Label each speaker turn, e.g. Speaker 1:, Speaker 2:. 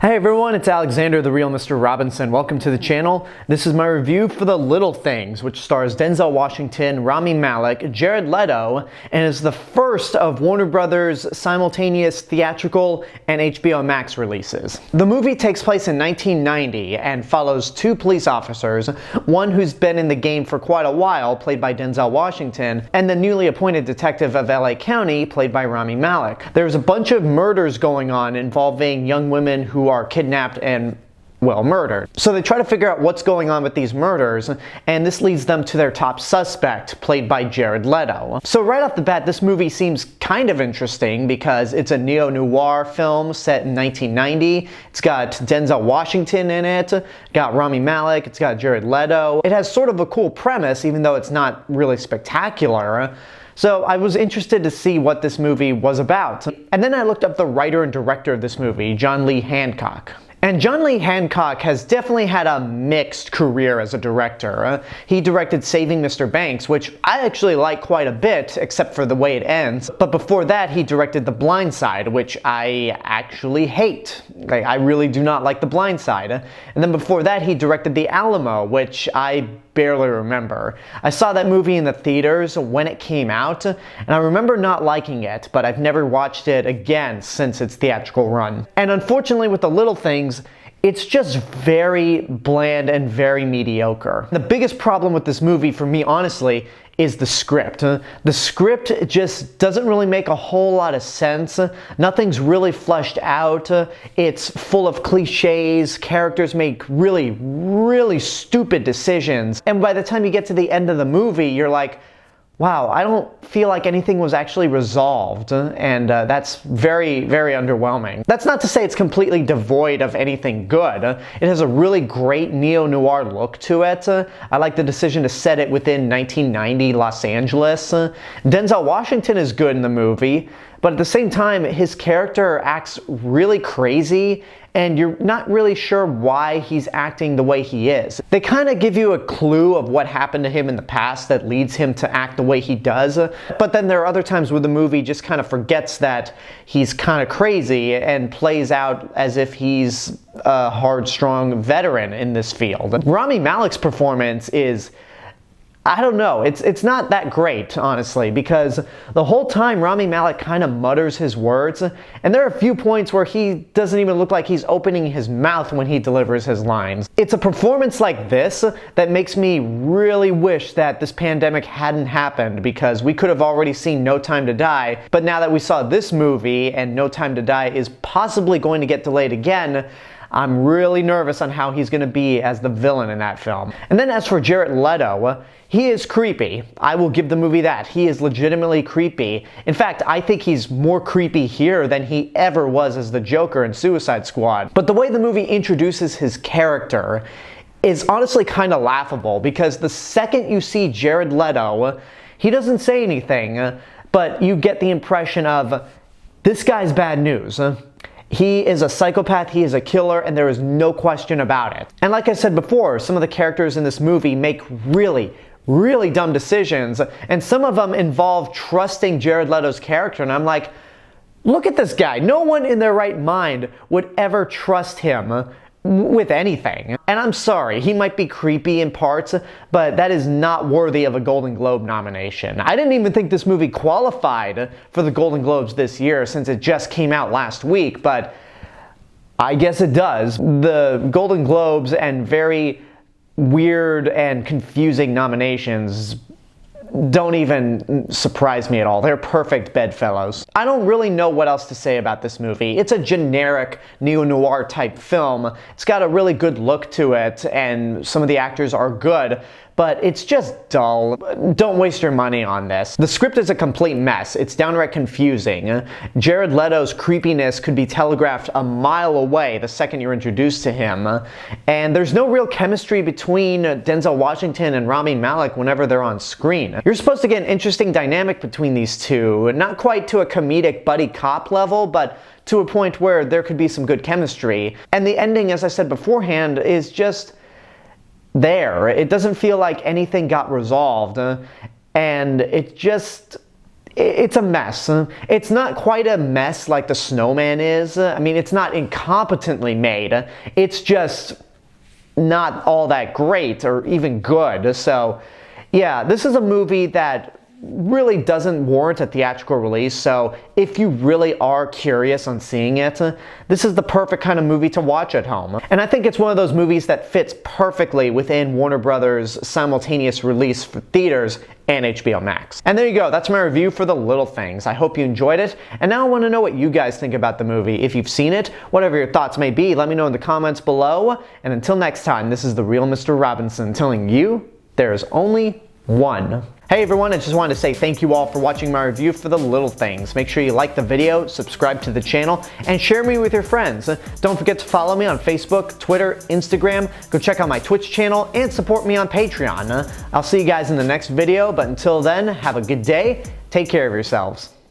Speaker 1: Hey everyone, it's Alexander, the real Mr. Robinson. Welcome to the channel. This is my review for The Little Things, which stars Denzel Washington, Rami Malek, Jared Leto, and is the first of Warner Brothers' simultaneous theatrical and HBO Max releases. The movie takes place in 1990 and follows two police officers, one who's been in the game for quite a while, played by Denzel Washington, and the newly appointed detective of LA County, played by Rami Malek. There's a bunch of murders going on involving young women who are kidnapped and, well, murdered. So they try to figure out what's going on with these murders, and this leads them to their top suspect, played by Jared Leto. So right off the bat, this movie seems kind of interesting because it's a neo-noir film set in 1990. It's got Denzel Washington in it, got Rami Malek, it's got Jared Leto. It has sort of a cool premise, even though it's not really spectacular. So I was interested to see what this movie was about. And then I looked up the writer and director of this movie, John Lee Hancock. And John Lee Hancock has definitely had a mixed career as a director. He directed Saving Mr. Banks, which I actually like quite a bit, except for the way it ends. But before that, he directed The Blind Side, which I actually hate. I really do not like The Blind Side. And then before that, he directed The Alamo, which I barely remember. I saw that movie in the theaters when it came out, and I remember not liking it, but I've never watched it again since its theatrical run. And unfortunately with The Little Things, it's just very bland and very mediocre. The biggest problem with this movie, for me honestly, is the script. The script just doesn't really make a whole lot of sense. Nothing's really fleshed out. It's full of cliches. Characters make really stupid decisions. And by the time you get to the end of the movie, you're like, wow, I don't feel like anything was actually resolved, and that's very underwhelming. That's not to say it's completely devoid of anything good. It has a really great neo-noir look to it. I like the decision to set it within 1990 Los Angeles. Denzel Washington is good in the movie, but at the same time, his character acts really crazy, and you're not really sure why he's acting the way he is. They kind of give you a clue of what happened to him in the past that leads him to act the way he does, but then there are other times where the movie just kind of forgets that he's kind of crazy and plays out as if he's a hard, strong veteran in this field. Rami Malek's performance is, I don't know, it's not that great, honestly, because the whole time Rami Malek kind of mutters his words, and there are a few points where he doesn't even look like he's opening his mouth when he delivers his lines. It's a performance like this that makes me really wish that this pandemic hadn't happened, because we could have already seen No Time to Die, but now that we saw this movie and No Time to Die is possibly going to get delayed again, I'm really nervous on how he's going to be as the villain in that film. And then as for Jared Leto, he is creepy. I will give the movie that. He is legitimately creepy. In fact, I think he's more creepy here than he ever was as the Joker in Suicide Squad. But the way the movie introduces his character is honestly kind of laughable, because the second you see Jared Leto, he doesn't say anything, but you get the impression of, this guy's bad news. He is a psychopath, he is a killer, and there is no question about it. And like I said before, some of the characters in this movie make really dumb decisions, and some of them involve trusting Jared Leto's character, and I'm like, look at this guy. No one in their right mind would ever trust him with anything. And I'm sorry, he might be creepy in parts, but that is not worthy of a Golden Globe nomination. I didn't even think this movie qualified for the Golden Globes this year since it just came out last week, but I guess it does. The Golden Globes and very weird and confusing nominations don't even surprise me at all. They're perfect bedfellows. I don't really know what else to say about this movie. It's a generic neo-noir type film. It's got a really good look to it, and some of the actors are good, but it's just dull. Don't waste your money on this. The script is a complete mess. It's downright confusing. Jared Leto's creepiness could be telegraphed a mile away the second you're introduced to him, and there's no real chemistry between Denzel Washington and Rami Malek whenever they're on screen. You're supposed to get an interesting dynamic between these two, not quite to a comedic buddy cop level, but to a point where there could be some good chemistry. And the ending, as I said beforehand, is just there. It doesn't feel like anything got resolved, and it just it's a mess. It's not quite a mess like The Snowman is. I mean, it's not incompetently made. It's just not all that great or even good. So, yeah, this is a movie that really doesn't warrant a theatrical release, so if you really are curious on seeing it, this is the perfect kind of movie to watch at home. And I think it's one of those movies that fits perfectly within Warner Brothers' simultaneous release for theaters and HBO Max. And there you go, that's my review for The Little Things. I hope you enjoyed it, and now I want to know what you guys think about the movie. If you've seen it, whatever your thoughts may be, let me know in the comments below. And until next time, this is the real Mr. Robinson telling you there is only one. Hey everyone, I just wanted to say thank you all for watching my review for The Little Things. Make sure you like the video, subscribe to the channel, and share me with your friends. Don't forget to follow me on Facebook, Twitter, Instagram. Go check out my Twitch channel and support me on Patreon. I'll see you guys in the next video, but until then, have a good day. Take care of yourselves.